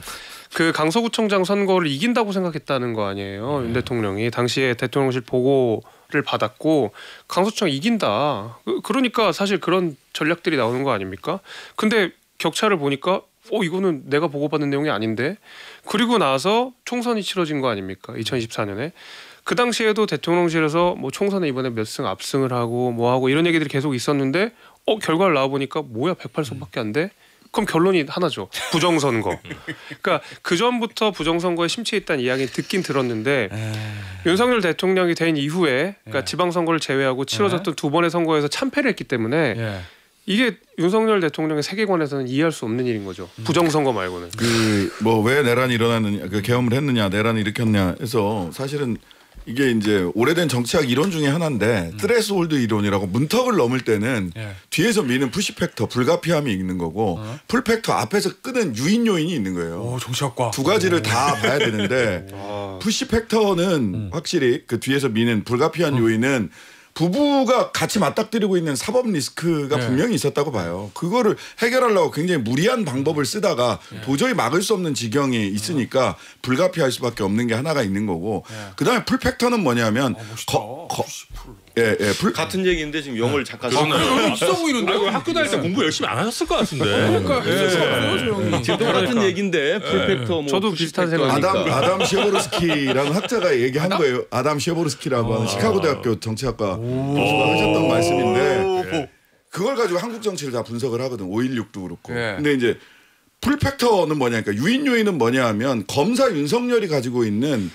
그 강서구청장 선거를 이긴다고 생각했다는 거 아니에요. 윤 대통령이 당시에 대통령실 보고를 받았고 강서구청 이긴다. 그러니까 사실 그런 전략들이 나오는 거 아닙니까? 근데 격차를 보니까 이거는 내가 보고받은 내용이 아닌데. 그리고 나서 총선이 치러진 거 아닙니까? 2024년에. 그 당시에도 대통령실에서 뭐 총선에 이번에 몇 승 압승을 하고 뭐 하고 이런 얘기들이 계속 있었는데 결과를 나와 보니까 뭐야 108석밖에 안 돼? 그럼 결론이 하나죠. 부정선거. 그러니까 그 전부터 부정선거에 심취했다는 이야기 듣긴 들었는데 윤석열 대통령이 된 이후에 그러니까 지방선거를 제외하고 치러졌던 두 번의 선거에서 참패를 했기 때문에 이게 윤석열 대통령의 세계관에서는 이해할 수 없는 일인 거죠. 부정선거 말고는. 뭐 왜 내란이 일어났느냐, 개엄을 했느냐, 내란을 일으켰냐 해서 사실은 이게 이제 오래된 정치학 이론 중에 하나인데 트레스홀드 이론이라고 문턱을 넘을 때는 뒤에서 미는 푸시 팩터 불가피함이 있는 거고 풀 팩터 앞에서 끄는 유인 요인이 있는 거예요. 정치학과 두 가지를 다 봐야 되는데 푸시 팩터는 확실히 그 뒤에서 미는 불가피한 요인은 부부가 같이 맞닥뜨리고 있는 사법 리스크가 분명히 있었다고 봐요. 그거를 해결하려고 굉장히 무리한 방법을 쓰다가 도저히 막을 수 없는 지경이 있으니까 불가피할 수밖에 없는 게 하나가 있는 거고 그다음에 풀 팩터는 뭐냐면 같은 얘기인데 지금 영어를 잠깐 있어 보이는데 학교 다닐 때 공부 열심히 안 하셨을 것 같은데. 그러니까 지금 똑같은 얘기인데 풀팩터 저도 비슷한 생각이니까. 아담 셰보르스키라는 학자가 얘기한 거예요. 아담 셰보르스키라고 하는 시카고 대학교 정치학과 교수가 하셨던 말씀인데 그걸 가지고 한국 정치를 다 분석을 하거든. 5.16도 그렇고. 근데 이제 풀팩터는 뭐냐, 그러니까 유인 요인은 뭐냐 하면 검사 윤석열이 가지고 있는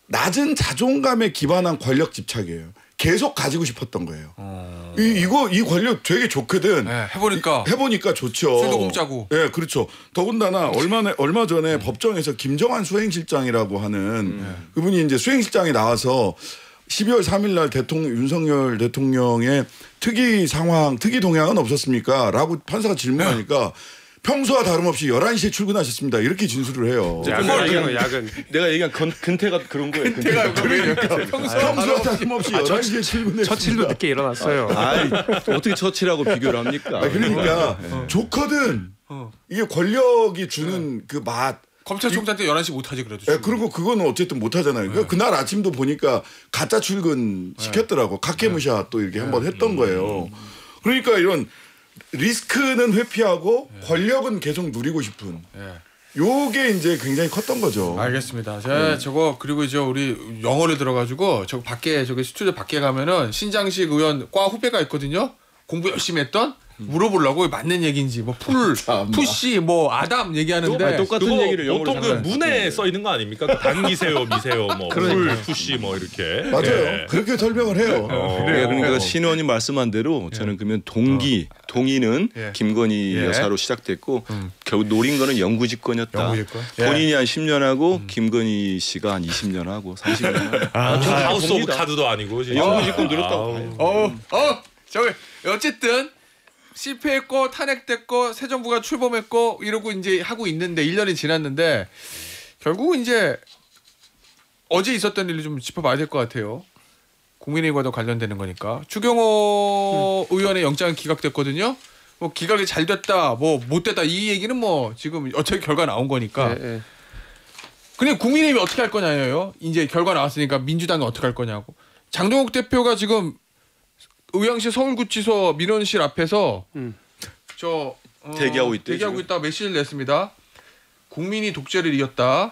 낮은 자존감에 기반한 권력 집착이에요. 계속 가지고 싶었던 거예요. 이 권력 되게 좋거든. 해보니까 좋죠. 술도 공짜고. 그렇죠. 더군다나 얼마 전에 법정에서 김정한 수행실장이라고 하는 그분이 이제 수행실장이 나와서 12월 3일 날 윤석열 대통령의 특이 동향은 없었습니까? 라고 판사가 질문하니까 평소와 다름없이 11시에 출근하셨습니다. 이렇게 진술을 해요. 야근. 내가 얘기한 근태가 그런 거예요. 근태가 평소와 다름없이 11시에 출근했습니다. 처칠도 늦게 일어났어요. 어떻게 처칠하고 비교를 합니까? 그러니까 좋거든. 이게 권력이 주는 그 맛. 검찰총장 때 11시 못하지 그래도. 그리고 그거는 어쨌든 못하잖아요. 그러니까 그날 아침도 보니까 가짜 출근 시켰더라고. 각계무샤 또 이렇게 한번 했던 거예요. 그러니까 이런 리스크는 회피하고 권력은 계속 누리고 싶은. 요게 이제 굉장히 컸던 거죠. 알겠습니다. 제가 저거 그리고 이제 우리 영어를 들어가지고 저 밖에 저기 스튜디오 밖에 가면은 신장식 의원 과 후배가 있거든요. 공부 열심히 했던. 물어보려고 맞는 얘기인지 뭐 푸시 뭐 아담 얘기하는데 똑같은 얘기를 영어로 보통 그 문에 써 있는 거 아닙니까? 그 단기세요, 미세요, 뭐 풀, 푸시 뭐 이렇게. 맞아요. 그렇게 설명을 해요. 그러니까 신원이 말씀한 대로 저는 그러면 동의는 김건희 여사로 시작됐고 결국 노린 거는 영구집권이었다. 본인이 한 10년 하고 김건희 씨가 한 20년 하고 30년 하고. 하우스 오브 카드도 아니고 영구집권 늘었다고 봐요. 저기 어쨌든 실패했고 탄핵됐고 새 정부가 출범했고 이러고 이제 하고 있는데 1년이 지났는데 결국은 이제 어제 있었던 일을 좀 짚어봐야 될 것 같아요. 국민의힘과도 관련되는 거니까 추경호 의원의 영장은 기각됐거든요. 뭐 기각이 잘 됐다, 뭐 못 됐다 이 얘기는 뭐 지금 어차피 결과 나온 거니까. 근데 국민의힘이 어떻게 할 거냐예요. 이제 결과 나왔으니까 민주당이 어떻게 할 거냐고. 장동욱 대표가 지금 의왕시 서울구치소 민원실 앞에서 대기하고 있다 메시지를 냈습니다. 국민이 독재를 이겼다.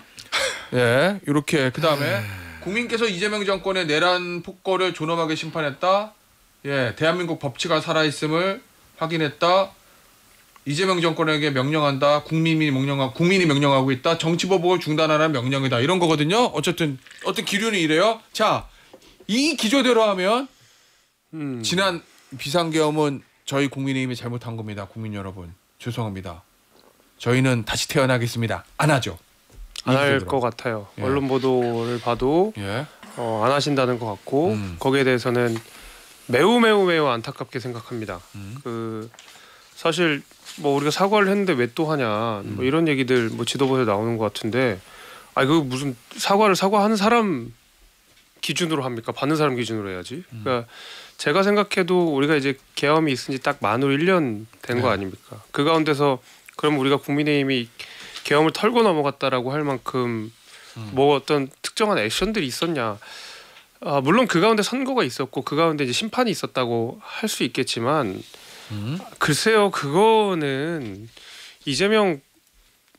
이렇게 그다음에 국민께서 이재명 정권의 내란 폭거를 존엄하게 심판했다. 대한민국 법치가 살아있음을 확인했다. 이재명 정권에게 명령한다. 국민이 명령하고 있다. 정치보복을 중단하라는 명령이다. 이런 거거든요. 어쨌든 어떤 기류는 이래요. 자, 이 기조대로 하면 지난 비상계엄은 저희 국민의힘이 잘못한 겁니다. 국민 여러분 죄송합니다. 저희는 다시 태어나겠습니다. 안 하죠. 안 할 것 같아요. 언론 보도를 봐도 안 하신다는 것 같고 거기에 대해서는 매우 안타깝게 생각합니다. 그 사실 뭐 우리가 사과를 했는데 왜 또 하냐 뭐 이런 얘기들 뭐 지도부에 나오는 것 같은데 그 무슨 사과하는 사람 기준으로 합니까? 받는 사람 기준으로 해야지. 그러니까 제가 생각해도 우리가 이제 계엄이 있은 지 딱 만으로 1년 된 거 아닙니까? 그 가운데서 그럼 우리가 국민의힘이 계엄을 털고 넘어갔다라고 할 만큼 뭐 어떤 특정한 액션들이 있었냐? 물론 그 가운데 선거가 있었고 그 가운데 이제 심판이 있었다고 할 수 있겠지만 글쎄요, 그거는 이재명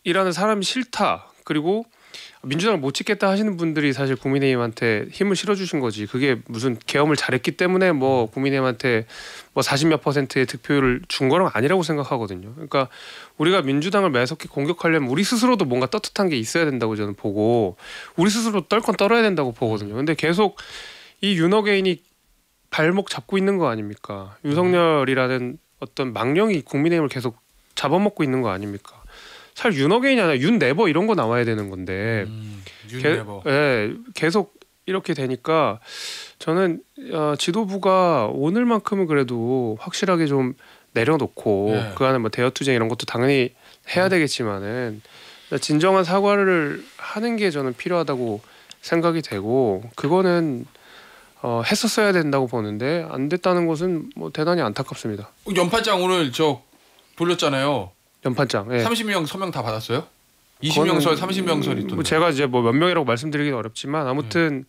계엄이라는 사람이 싫다. 그리고 민주당을 못 찍겠다 하시는 분들이 사실 국민의힘한테 힘을 실어주신 거지. 그게 무슨 계엄을 잘했기 때문에 뭐 국민의힘한테 뭐 40몇 %의 득표율을 준 거랑 아니라고 생각하거든요. 그러니까 우리가 민주당을 매섭게 공격하려면 우리 스스로도 뭔가 떳떳한 게 있어야 된다고 저는 보고 우리 스스로 떨건 떨어야 된다고 보거든요. 근데 계속 이 윤어게인이 발목 잡고 있는 거 아닙니까? 윤석열이라는 어떤 망령이 국민의힘을 계속 잡아먹고 있는 거 아닙니까? 사실 윤어게인이 아니라 윤네버 이런 거 나와야 되는 건데 계속 이렇게 되니까 저는 지도부가 오늘만큼은 그래도 확실하게 좀 내려놓고 그 안에 뭐 대여투쟁 이런 것도 당연히 해야 되겠지만은 진정한 사과를 하는 게 저는 필요하다고 생각이 되고 그거는 했었어야 된다고 보는데 안 됐다는 것은 뭐 대단히 안타깝습니다. 연판장 오늘 저 돌렸잖아요. 연판장. 30명 서명 다 받았어요? 20명설, 30명설이 있던데. 제가 이제 뭐 몇 명이라고 말씀드리기는 어렵지만 아무튼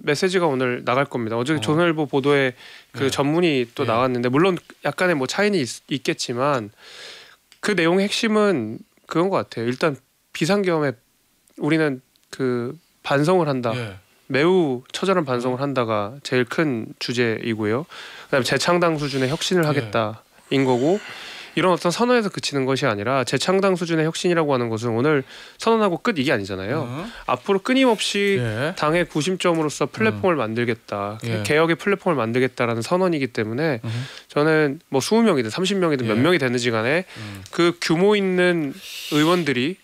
메시지가 오늘 나갈 겁니다. 어제 조선일보 보도에 그 전문이 또 나왔는데 물론 약간의 뭐 차이는 있겠지만 그 내용의 핵심은 그런 것 같아요. 일단 비상계엄에 우리는 그 반성을 한다. 매우 처절한 반성을 한다가 제일 큰 주제이고요. 그다음에 재창당 수준의 혁신을 하겠다인 거고 이런 어떤 선언에서 그치는 것이 아니라 재창당 수준의 혁신이라고 하는 것은 오늘 선언하고 끝 이게 아니잖아요. 앞으로 끊임없이 당의 구심점으로서 플랫폼을 만들겠다. 개혁의 플랫폼을 만들겠다라는 선언이기 때문에 저는 뭐 20명이든 30명이든 몇 명이 되는지 간에 그 규모 있는 의원들이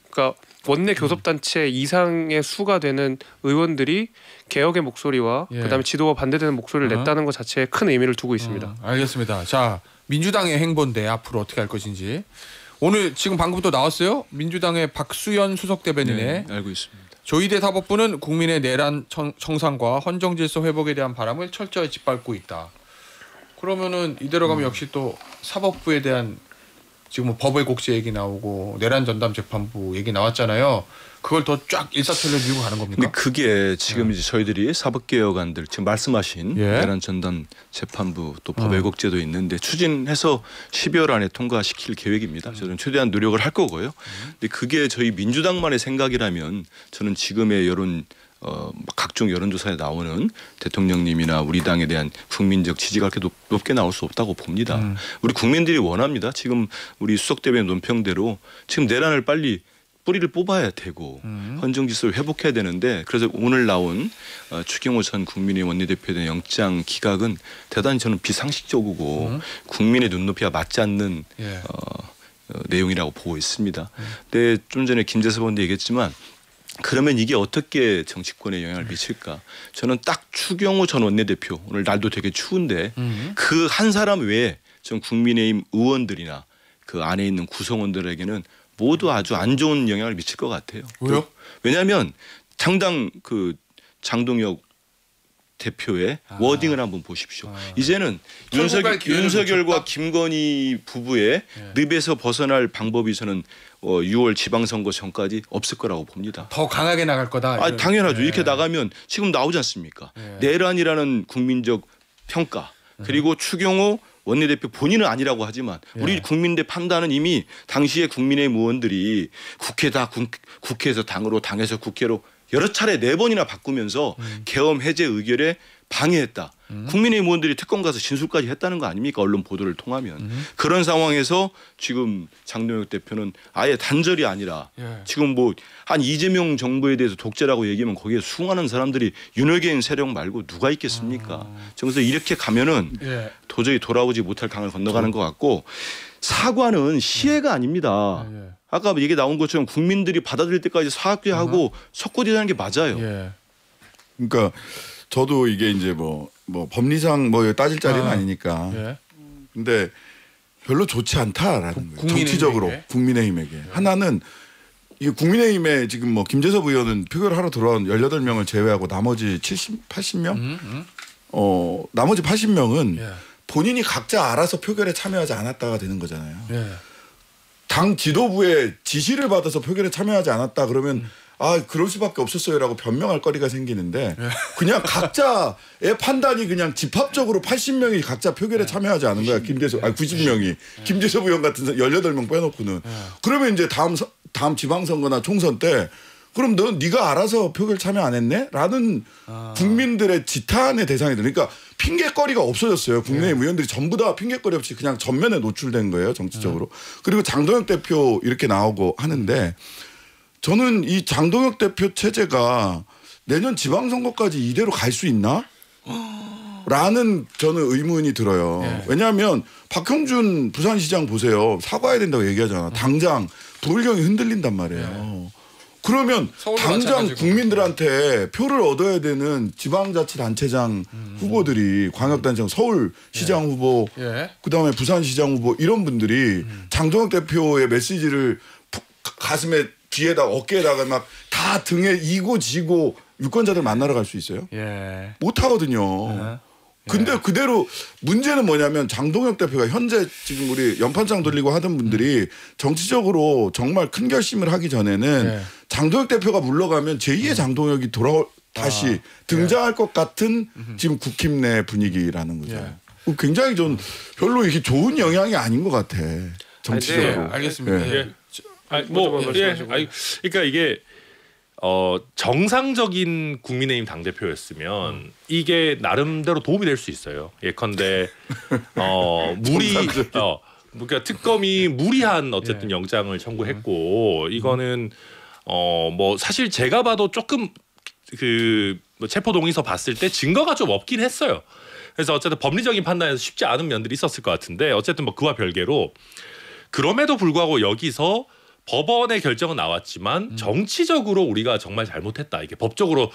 그러니까 원내 교섭단체 이상의 수가 되는 의원들이 개혁의 목소리와 그다음에 지도가 반대되는 목소리를 냈다는 것 자체에 큰 의미를 두고 있습니다. 알겠습니다. 자, 민주당의 행보인데 앞으로 어떻게 할 것인지 오늘 지금 방금 또 나왔어요. 민주당의 박수현 수석 대변인의 알고 있습니다. 조희대 사법부는 국민의 내란 청산과 헌정질서 회복에 대한 바람을 철저히 짓밟고 있다. 그러면은 이대로 가면 역시 또 사법부에 대한 지금 뭐 법의 곡제 얘기 나오고 내란 전담 재판부 얘기 나왔잖아요. 그걸 더 쫙 일사천리로 밀고 가는 겁니까? 근데 그게 지금 이제 저희들이 사법개혁안들 지금 말씀하신 내란 전담 재판부 또 법외국제도 있는데 추진해서 12월 안에 통과시킬 계획입니다. 저는 최대한 노력을 할 거고요. 근데 그게 저희 민주당만의 생각이라면 저는 지금의 여론 각종 여론조사에 나오는 대통령님이나 우리 당에 대한 국민적 지지가 그렇게 높게 나올 수 없다고 봅니다. 우리 국민들이 원합니다. 지금 우리 수석 대변인 논평대로 지금 내란을 빨리 뿌리를 뽑아야 되고 헌정질서를 회복해야 되는데 그래서 오늘 나온 추경호 전 국민의힘 원내대표에 대한 영장 기각은 대단히 저는 비상식적이고 국민의 눈높이와 맞지 않는 내용이라고 보고 있습니다. 근데 좀 전에 김재섭 의원도 얘기했지만 그러면 이게 어떻게 정치권에 영향을 미칠까? 저는 딱 추경호 전 원내대표 오늘 날도 되게 추운데 그 한 사람 외에 전 국민의힘 의원들이나 그 안에 있는 구성원들에게는 모두 아주 안 좋은 영향을 미칠 것 같아요. 왜요? 왜냐하면 장당 그 장동혁 대표의 워딩을 한번 보십시오. 이제는 윤석열과 김건희 부부의 늪에서 벗어날 방법이 저는 6월 지방선거 전까지 없을 거라고 봅니다. 더 강하게 나갈 거다. 당연하죠. 이렇게 나가면 지금 나오지 않습니까? 내란이라는 국민적 평가 그리고 추경호 원내대표 본인은 아니라고 하지만 우리 국민들 판단은 이미 당시에 국민의힘 의원들이 국회에서 당으로 당에서 국회로 여러 차례 4번이나 바꾸면서 계엄 해제 의결에 방해했다. 국민의힘 의원들이 특검 가서 진술까지 했다는 거 아닙니까? 언론 보도를 통하면. 그런 상황에서 지금 장동혁 대표는 아예 단절이 아니라 지금 뭐 한 이재명 정부에 대해서 독재라고 얘기하면 거기에 수많은 사람들이 윤호개인 세력 말고 누가 있겠습니까? 그래서 이렇게 가면은 도저히 돌아오지 못할 강을 건너가는 것 같고 사과는 시혜가 아닙니다. 아까 얘기 나온 것처럼 국민들이 받아들일 때까지 사과하고 석고대하는 게 맞아요. 그러니까 저도 이게 이제 뭐 법리상 뭐 따질 자리는 아니니까. 근데 별로 좋지 않다라는 거예요. 정치적으로 국민의힘에게. 하나는 이 국민의힘에 지금 뭐 김재섭 의원은 표결을 하러 돌아온 18명을 제외하고 나머지 80명? 나머지 80명은 본인이 각자 알아서 표결에 참여하지 않았다가 되는 거잖아요. 당 지도부의 지시를 받아서 표결에 참여하지 않았다 그러면 아 그럴 수밖에 없었어요라고 변명할 거리가 생기는데 그냥 각자의 판단이 그냥 집합적으로 80명이 각자 표결에 참여하지 않은 거야. 90명이 김재섭 의원 같은 18명 빼놓고는. 그러면 이제 다음 지방선거나 총선 때 그럼 넌 네가 알아서 표결 참여 안 했네? 라는 국민들의 지탄의 대상이 되니까 그러니까 핑계거리가 없어졌어요. 국내의힘 의원들이 전부 다 핑계거리 없이 그냥 전면에 노출된 거예요. 정치적으로. 그리고 장동혁 대표 이렇게 나오고 하는데 저는 이 장동혁 대표 체제가 내년 지방선거까지 이대로 갈 수 있나? 라는 저는 의문이 들어요. 왜냐하면 박형준 부산시장 보세요. 사과해야 된다고 얘기하잖아. 당장 부울경이 흔들린단 말이에요. 그러면 당장 국민들한테 표를 얻어야 되는 지방자치단체장 후보들이 광역단체장 서울시장 후보 그다음에 부산시장 후보 이런 분들이 장동혁 대표의 메시지를 가슴에 뒤에다 어깨에다가 막 다 등에 이고 지고 유권자들 만나러 갈 수 있어요? 못 하거든요. 근데 그대로 문제는 뭐냐면 장동혁 대표가 현재 지금 우리 연판장 돌리고 하던 분들이 정치적으로 정말 큰 결심을 하기 전에는 장동혁 대표가 물러가면 제2의 장동혁이 다시 등장할 것 같은 지금 국힘 내 분위기라는 거죠. 굉장히 좀 별로 이게 좋은 영향이 아닌 것 같아. 정치적으로. 알겠습니다. 그러니까 이게 정상적인 국민의힘 당대표였으면 이게 나름대로 도움이 될 수 있어요. 예컨대 그러니까 특검이 무리한 어쨌든 영장을 청구했고 이거는 뭐 사실 제가 봐도 조금 뭐 체포 동의서 봤을 때 증거가 좀 없긴 했어요. 그래서 어쨌든 법리적인 판단에서 쉽지 않은 면들이 있었을 것 같은데 어쨌든 뭐 그와 별개로 그럼에도 불구하고 여기서 법원의 결정은 나왔지만 정치적으로 우리가 정말 잘못했다. 이게 법적으로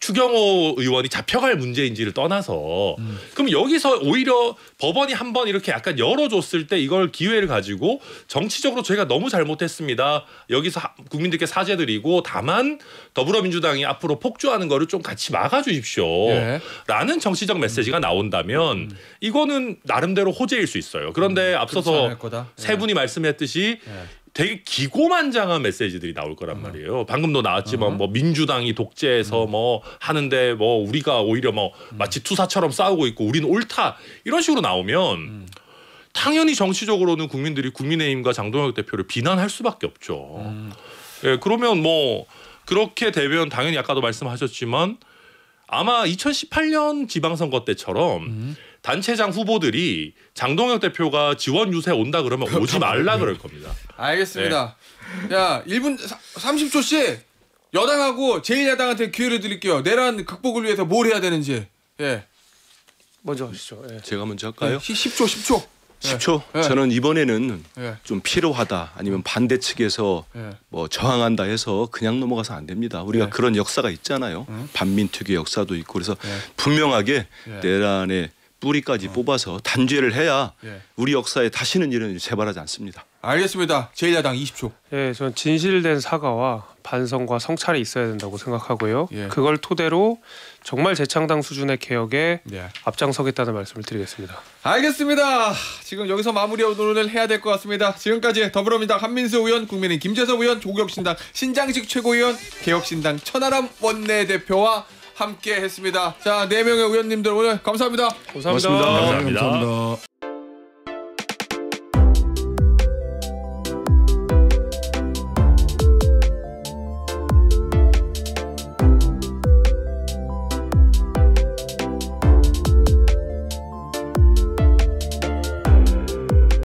추경호 의원이 잡혀갈 문제인지를 떠나서 그럼 여기서 오히려 법원이 한번 이렇게 약간 열어줬을 때 이걸 기회를 가지고 정치적으로 저희가 너무 잘못했습니다. 여기서 국민들께 사죄드리고 다만 더불어민주당이 앞으로 폭주하는 거를 좀 같이 막아주십시오. 라는 정치적 메시지가 나온다면 이거는 나름대로 호재일 수 있어요. 그런데 앞서서 세 분이 말씀했듯이 되게 기고만장한 메시지들이 나올 거란 말이에요. 방금도 나왔지만 뭐 민주당이 독재해서 뭐 하는데 뭐 우리가 오히려 뭐 마치 투사처럼 싸우고 있고 우리는 옳다 이런 식으로 나오면 당연히 정치적으로는 국민들이 국민의힘과 장동혁 대표를 비난할 수밖에 없죠. 그러면 뭐 그렇게 되면 당연히 아까도 말씀하셨지만 아마 2018년 지방선거 때처럼 단체장 후보들이 장동혁 대표가 지원 유세 온다 그러면 오지 말라 그럴 겁니다. 알겠습니다. 야 1분 30초씩 여당하고 제1야당한테 기회를 드릴게요. 내란 극복을 위해서 뭘 해야 되는지. 먼저 하시죠. 제가 먼저 할까요? 10초. 10초? 저는 이번에는 좀 필요하다 아니면 반대 측에서 뭐 저항한다 해서 그냥 넘어가서 안 됩니다. 우리가 그런 역사가 있잖아요. 반민특위 역사도 있고 그래서 분명하게 내란의 뿌리까지 뽑아서 단죄를 해야 우리 역사에 다시는 이런 재발하지 않습니다. 알겠습니다. 제1야당 20초. 저는 진실된 사과와 반성과 성찰이 있어야 된다고 생각하고요. 그걸 토대로 정말 재창당 수준의 개혁에 앞장서겠다는 말씀을 드리겠습니다. 알겠습니다. 지금 여기서 마무리 논의를 해야 될 것 같습니다. 지금까지 더불어민주당 한민수 의원, 국민의힘 김재섭 의원, 조국혁신당 신장식 최고위원, 개혁신당 천하람 원내대표와 함께 했습니다. 자, 4명의 의원님들 오늘 감사합니다. 감사합니다. 감사합니다.